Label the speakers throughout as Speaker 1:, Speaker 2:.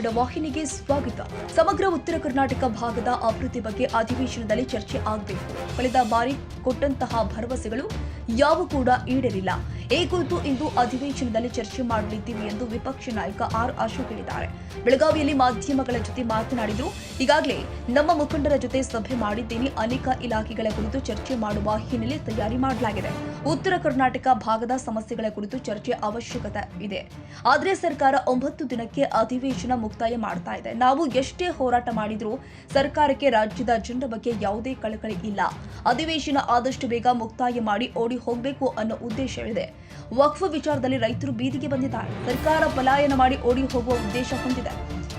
Speaker 1: ಕನ್ನಡ ವಾಹಿನಿಗೆ ಸ್ವಾಗತ. ಸಮಗ್ರ ಉತ್ತರ ಕರ್ನಾಟಕ ಭಾಗದ ಅಭಿವೃದ್ಧಿ ಬಗ್ಗೆ ಅಧಿವೇಶನದಲ್ಲಿ ಚರ್ಚೆ ಆಗಬೇಕು. ಕಳೆದ ಬಾರಿ ಕೊಟ್ಟಂತಹ ಭರವಸೆಗಳು ಯಾವ ಕೂಡ ಈಡೇರಿಲ್ಲ. ಈ ಕುರಿತು ಇಂದು ಅಧಿವೇಶನದಲ್ಲಿ ಚರ್ಚೆ ಮಾಡಲಿದ್ದೀವಿ ಎಂದು ವಿಪಕ್ಷ ನಾಯಕ ಆರ್ ಅಶೋಕ್ ಹೇಳಿದ್ದಾರೆ. ಬೆಳಗಾವಿಯಲ್ಲಿ ಮಾಧ್ಯಮಗಳ ಜೊತೆ ಮಾತನಾಡಿದರು. ಈಗಾಗಲೇ ನಮ್ಮ ಮುಖಂಡರ ಜೊತೆ ಸಭೆ ಮಾಡಿದ್ದೇನೆ. ಅನೇಕ ಇಲಾಖೆಗಳ ಕುರಿತು ಚರ್ಚೆ ಮಾಡುವ ಹಿನ್ನೆಲೆ ತಯಾರಿ ಮಾಡಲಾಗಿದೆ. ಉತ್ತರ ಕರ್ನಾಟಕ ಭಾಗದ ಸಮಸ್ಯೆಗಳ ಕುರಿತು ಚರ್ಚೆ ಅವಶ್ಯಕತೆ ಇದೆ. ಆದರೆ ಸರ್ಕಾರ 9 ದಿನಕ್ಕೆ ಅಧಿವೇಶನ ಮುಕ್ತಾಯ ಮಾಡ್ತಾ ಇದೆ. ನಾವು ಎಷ್ಟೇ ಹೋರಾಟ ಮಾಡಿದ್ರೂ ಸರ್ಕಾರಕ್ಕೆ ರಾಜ್ಯದ ಜನರ ಬಗ್ಗೆ ಯಾವುದೇ ಕಳಕಳಿ ಇಲ್ಲ. ಅಧಿವೇಶನ ಆದಷ್ಟು ಬೇಗ ಮುಕ್ತಾಯ ಮಾಡಿ ಓಡಿ ಹೋಗಬೇಕು ಅನ್ನೋ ಉದ್ದೇಶವಿದೆ. ವಕ್ಫ್ ವಿಚಾರದಲ್ಲಿ ರೈತರು ಬೀದಿಗೆ ಬಂದಿದ್ದಾರೆ. ಸರ್ಕಾರ ಪಲಾಯನ ಮಾಡಿ ಓಡಿ ಹೋಗುವ ಉದ್ದೇಶ ಹೊಂದಿದೆ.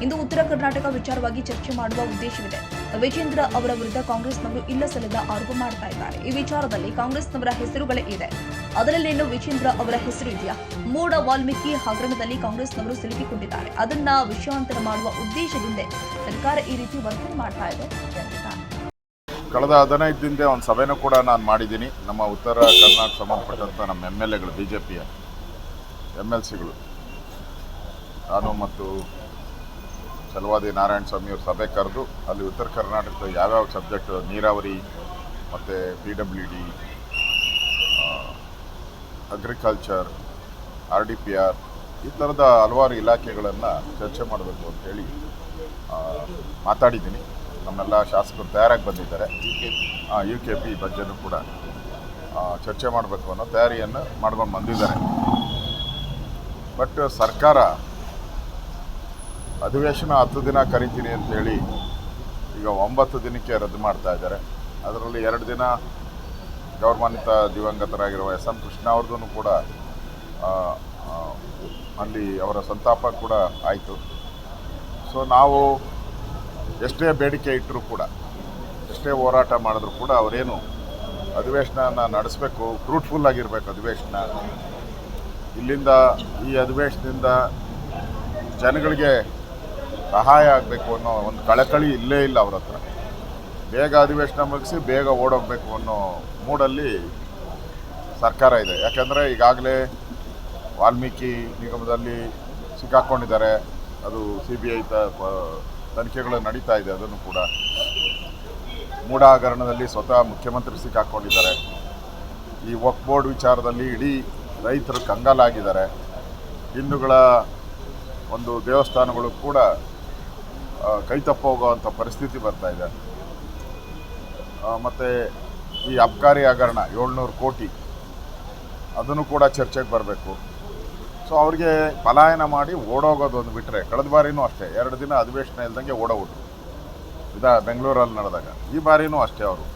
Speaker 1: ಇಂದು ಉತ್ತರ ಕರ್ನಾಟಕ ವಿಚಾರವಾಗಿ ಚರ್ಚೆ ಮಾಡುವ ಉದ್ದೇಶವಿದೆ. ವಿಜೇಂದ್ರ ಅವರ ವಿರುದ್ಧ ಕಾಂಗ್ರೆಸ್ನವರು ಇಲ್ಲಸಲ್ಲದ ಆರೋಪ ಮಾಡ್ತಾ ಇದ್ದಾರೆ. ಈ ವಿಚಾರದಲ್ಲಿ ಕಾಂಗ್ರೆಸ್ನವರ ಹೆಸರುಗಳೇ ಇದೆ. ಅದರಲ್ಲೇನು ವಿಜೇಂದ್ರ ಅವರ ಹೆಸರು ಇದೆಯಾ? ಮೂಡ ವಾಲ್ಮೀಕಿ ಹಗರಣದಲ್ಲಿ ಕಾಂಗ್ರೆಸ್ನವರು ಸಿಲುಕಿಕೊಂಡಿದ್ದಾರೆ. ಅದನ್ನ ವಿಷಯಾಂತರ ಮಾಡುವ ಉದ್ದೇಶದಿಂದ ಸರ್ಕಾರ ಈ ರೀತಿ ವರ್ತನೆ ಮಾಡ್ತಾ ಇದೆ.
Speaker 2: ಕಳೆದ 15 ದಿನದ ಒಂದು ಸಭೆನೂ ಕೂಡ ನಾನು ಮಾಡಿದ್ದೀನಿ. ನಮ್ಮ ಉತ್ತರ ಕರ್ನಾಟಕ ಸಂಬಂಧಪಟ್ಟಂಥ ನಮ್ಮ MLAಗಳು, BJPಯ MLCಗಳು, ನಾನು ಮತ್ತು ಚಲವಾದಿ ನಾರಾಯಣ ಸ್ವಾಮಿ ಅವರು ಸಭೆ ಕರೆದು ಅಲ್ಲಿ ಉತ್ತರ ಕರ್ನಾಟಕದ ಯಾವ್ಯಾವ ಸಬ್ಜೆಕ್ಟ್, ನೀರಾವರಿ ಮತ್ತು PWD, ಅಗ್ರಿಕಲ್ಚರ್, RDPR ಈ ಥರದ ಹಲವಾರು ಇಲಾಖೆಗಳನ್ನು ಚರ್ಚೆ ಮಾಡಬೇಕು ಅಂತೇಳಿ ಮಾತಾಡಿದ್ದೀನಿ. ನಮ್ಮೆಲ್ಲ ಶಾಸಕರು ತಯಾರಾಗಿ ಬಂದಿದ್ದಾರೆ. UKP ಬಗ್ಗೆನೂ ಕೂಡ ಚರ್ಚೆ ಮಾಡಬೇಕು ಅನ್ನೋ ತಯಾರಿಯನ್ನು ಮಾಡ್ಕೊಂಡು ಬಂದಿದ್ದಾರೆ. ಬಟ್ ಸರ್ಕಾರ ಅಧಿವೇಶನ 10 ದಿನ ಕರಿತೀನಿ ಅಂತೇಳಿ ಈಗ 9 ದಿನಕ್ಕೆ ರದ್ದು ಮಾಡ್ತಾ ಇದ್ದಾರೆ. ಅದರಲ್ಲಿ 2 ದಿನ ಗೌರವಾನ್ವಿತ ದಿವಂಗತರಾಗಿರುವ SM ಕೃಷ್ಣ ಅವ್ರದ್ದು ಕೂಡ ಅಲ್ಲಿ ಅವರ ಸಂತಾಪ ಕೂಡ ಆಯಿತು. ಸೊ ನಾವು ಎಷ್ಟೇ ಬೇಡಿಕೆ ಇಟ್ಟರೂ ಕೂಡ, ಎಷ್ಟೇ ಹೋರಾಟ ಮಾಡಿದ್ರು ಕೂಡ ಅವರೇನು ಅಧಿವೇಶನ ನಡೆಸಬೇಕು, ಫ್ರೂಟ್ಫುಲ್ ಆಗಿರಬೇಕು ಅಧಿವೇಶನ. ಇಲ್ಲಿಂದ ಈ ಅಧಿವೇಶನದಿಂದ ಜನಗಳಿಗೆ ಸಹಾಯ ಆಗಬೇಕು ಅನ್ನೋ ಒಂದು ಕಳಕಳಿ ಇಲ್ಲೇ ಇಲ್ಲ ಅವ್ರ ಹತ್ರ. ಬೇಗ ಅಧಿವೇಶನ ಮುಗಿಸಿ ಬೇಗ ಓಡೋಗಬೇಕು ಅನ್ನೋ ಮೂಡಲ್ಲಿ ಸರ್ಕಾರ ಇದೆ. ಯಾಕಂದರೆ ಈಗಾಗಲೇ ವಾಲ್ಮೀಕಿ ನಿಗಮದಲ್ಲಿ ಸಿಕ್ಕಾಕ್ಕೊಂಡಿದ್ದಾರೆ. ಅದು CBI ತನಿಖೆಗಳು ನಡೀತಾ ಇದೆ. ಅದನ್ನು ಕೂಡ ಮೂಡ ಹಗರಣದಲ್ಲಿ ಸ್ವತಃ ಮುಖ್ಯಮಂತ್ರಿ ಸಿಕ್ಕಾಕ್ಕೊಂಡಿದ್ದಾರೆ. ಈ ವಕ್ಫ್ ಬೋರ್ಡ್ ವಿಚಾರದಲ್ಲಿ ಇಡೀ ರೈತರು ಕಂಗಾಲಾಗಿದ್ದಾರೆ. ಹಿಂದೂಗಳ ಒಂದು ದೇವಸ್ಥಾನಗಳು ಕೂಡ ಕೈತಪ್ಪ ಹೋಗುವಂಥ ಪರಿಸ್ಥಿತಿ ಬರ್ತಾ ಇದೆ. ಮತ್ತು ಈ ಅಬ್ಕಾರಿ ಹಗರಣ 700 ಕೋಟಿ ಅದನ್ನು ಕೂಡ ಚರ್ಚೆಗೆ ಬರಬೇಕು. ಸೊ ಅವ್ರಿಗೆ ಪಲಾಯನ ಮಾಡಿ ಓಡೋಗೋದೊಂದು ಬಿಟ್ಟರೆ, ಕಳೆದ ಬಾರಿನೂ ಅಷ್ಟೇ 2 ದಿನ ಅಧಿವೇಶನ ಇಲ್ದಂಗೆ ಓಡೋಗ್ಬಿಟ್ರು ಬೆಂಗಳೂರಲ್ಲಿ ನಡೆದಾಗ. ಈ ಬಾರಿನೂ ಅಷ್ಟೇ ಅವರು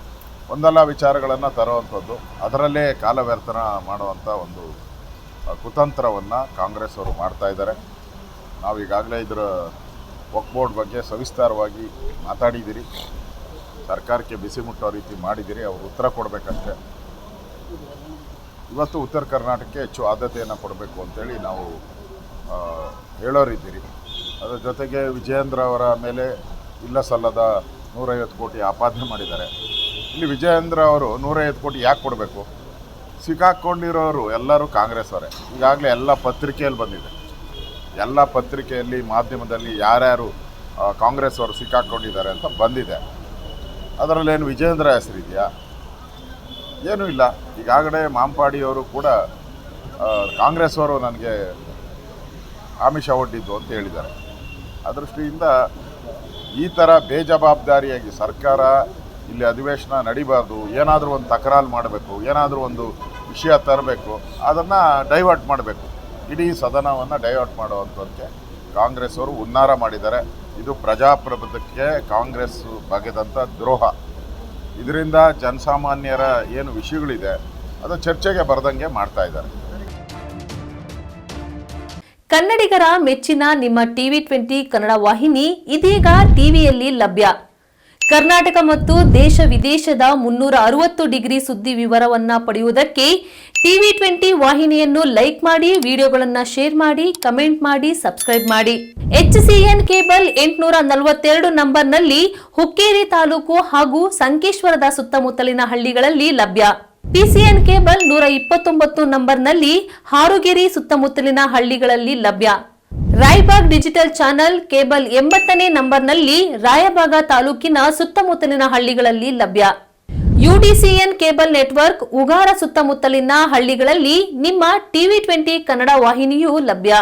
Speaker 2: ಒಂದಲ್ಲ ವಿಚಾರಗಳನ್ನು ತರುವಂಥದ್ದು, ಅದರಲ್ಲೇ ಕಾಲ ವ್ಯರ್ಥನ ಮಾಡುವಂಥ ಒಂದು ಕುತಂತ್ರವನ್ನು ಕಾಂಗ್ರೆಸ್ ಅವರು ಮಾಡ್ತಾಯಿದ್ದಾರೆ. ನಾವು ಈಗಾಗಲೇ ಇದರ ವಕ್ಫ್ ಬೋರ್ಡ್ ಬಗ್ಗೆ ಸವಿಸ್ತಾರವಾಗಿ ಮಾತಾಡಿದ್ದೀರಿ. ಸರ್ಕಾರಕ್ಕೆ ಬಿಸಿ ಮುಟ್ಟೋ ರೀತಿ ಮಾಡಿದ್ದೀರಿ. ಅವರು ಉತ್ತರ ಕೊಡಬೇಕಷ್ಟೇ. ಇವತ್ತು ಉತ್ತರ ಕರ್ನಾಟಕಕ್ಕೆ ಹೆಚ್ಚು ಆದ್ಯತೆಯನ್ನು ಕೊಡಬೇಕು ಅಂತೇಳಿ ನಾವು ಹೇಳೋರಿದ್ದೀರಿ. ಅದರ ಜೊತೆಗೆ ವಿಜಯೇಂದ್ರ ಅವರ ಮೇಲೆ ಇಲ್ಲ ಸಲ್ಲದ 150 ಕೋಟಿ ಆಪಾದನೆ ಮಾಡಿದ್ದಾರೆ. ಇಲ್ಲಿ ವಿಜಯೇಂದ್ರ ಅವರು 150 ಕೋಟಿ ಯಾಕೆ ಕೊಡಬೇಕು? ಸಿಕ್ಕಾಕ್ಕೊಂಡಿರೋರು ಎಲ್ಲರೂ ಕಾಂಗ್ರೆಸ್ ಅವರೇ. ಈಗಾಗಲೇ ಎಲ್ಲ ಪತ್ರಿಕೆಯಲ್ಲಿ ಬಂದಿದೆ. ಎಲ್ಲ ಪತ್ರಿಕೆಯಲ್ಲಿ, ಮಾಧ್ಯಮದಲ್ಲಿ ಯಾರ್ಯಾರು ಕಾಂಗ್ರೆಸ್ ಅವರು ಸಿಕ್ಕಾಕ್ಕೊಂಡಿದ್ದಾರೆ ಅಂತ ಬಂದಿದೆ. ಅದರಲ್ಲೇನು ವಿಜಯೇಂದ್ರ ಹೆಸರಿದೆಯಾ? ಏನೂ ಇಲ್ಲ. ಈಗಾಗಲೇ ಮಾಂಪಾಡಿಯವರು ಕೂಡ ಕಾಂಗ್ರೆಸ್ ಅವರು ನನಗೆ ಆಮಿಷ ಒಡ್ಡಿದ್ದು ಅಂತ ಹೇಳಿದ್ದಾರೆ. ಆ ದೃಷ್ಟಿಯಿಂದ ಈ ಥರ ಬೇಜವಾಬ್ದಾರಿಯಾಗಿ ಸರ್ಕಾರ ಇಲ್ಲಿ ಅಧಿವೇಶನ ನಡಿಬಾರ್ದು, ಏನಾದರೂ ಒಂದು ತಕರಾರು ಮಾಡಬೇಕು, ಏನಾದರೂ ಒಂದು ವಿಷಯ ತರಬೇಕು, ಅದನ್ನು ಡೈವರ್ಟ್ ಮಾಡಬೇಕು. ಇಡೀ ಸದನವನ್ನು ಡೈವರ್ಟ್ ಮಾಡುವಂಥದ್ದಕ್ಕೆ ಕಾಂಗ್ರೆಸ್ ಅವರು ಹುನ್ನಾರ ಮಾಡಿದ್ದಾರೆ. ಇದು ಪ್ರಜಾಪ್ರಭುತ್ವಕ್ಕೆ ಕಾಂಗ್ರೆಸ್ ಬಗೆದಂಥ ದ್ರೋಹ. ಇದರಿಂದ ಜನಸಾಮಾನ್ಯರ ಏನು ವಿಷಯಗಳಿದೆ ಅದು ಚರ್ಚೆಗೆ ಬರದಂಗೆ ಮಾಡ್ತಾ ಇದ್ದಾರೆ.
Speaker 3: ಕನ್ನಡಿಗರ ಮೆಚ್ಚಿನ ನಿಮ್ಮ TV20 ಕನ್ನಡ ವಾಹಿನಿ ಇದೀಗ ಟಿವಿಯಲ್ಲಿ ಲಭ್ಯ. ಕರ್ನಾಟಕ ಮತ್ತು ದೇಶ ವಿದೇಶದ 360 ಡಿಗ್ರಿ ಸುದ್ದಿ ವಿವರವನ್ನ ಪಡೆಯುವುದಕ್ಕೆ TV20 ವಾಹಿನಿಯನ್ನು ಲೈಕ್ ಮಾಡಿ, ವಿಡಿಯೋಗಳನ್ನು ಶೇರ್ ಮಾಡಿ, ಕಮೆಂಟ್ ಮಾಡಿ, ಸಬ್ಸ್ಕ್ರೈಬ್ ಮಾಡಿ. HCN ಕೇಬಲ್ 842 ನಂಬರ್ನಲ್ಲಿ ಹುಕ್ಕೇರಿ ತಾಲೂಕು ಹಾಗೂ ಸಂಕೇಶ್ವರದ ಸುತ್ತಮುತ್ತಲಿನ ಹಳ್ಳಿಗಳಲ್ಲಿ ಲಭ್ಯ. PCN ಕೇಬಲ್ 129 ನಂಬರ್ನಲ್ಲಿ ಹಾರುಗೆರೆ ಸುತ್ತಮುತ್ತಲಿನ ಹಳ್ಳಿಗಳಲ್ಲಿ ಲಭ್ಯ. ರಾಯಬಾಗ್ ಡಿಜಿಟಲ್ ಚಾನೆಲ್ ಕೇಬಲ್ 80ನೇ ನಂಬರ್ನಲ್ಲಿ ರಾಯಬಾಗ ತಾಲೂಕಿನ ಸುತ್ತಮುತ್ತಲಿನ ಹಳ್ಳಿಗಳಲ್ಲಿ ಲಭ್ಯ. ಯುಡಿಸಿಎನ್ ಕೇಬಲ್ ನೆಟ್ವರ್ಕ್ ಉಗಾರ ಸುತ್ತಮುತ್ತಲಿನ ಹಳ್ಳಿಗಳಲ್ಲಿ ನಿಮ್ಮ ಟಿವಿ 20 ಕನ್ನಡ ವಾಹಿನಿಯೂ ಲಭ್ಯ.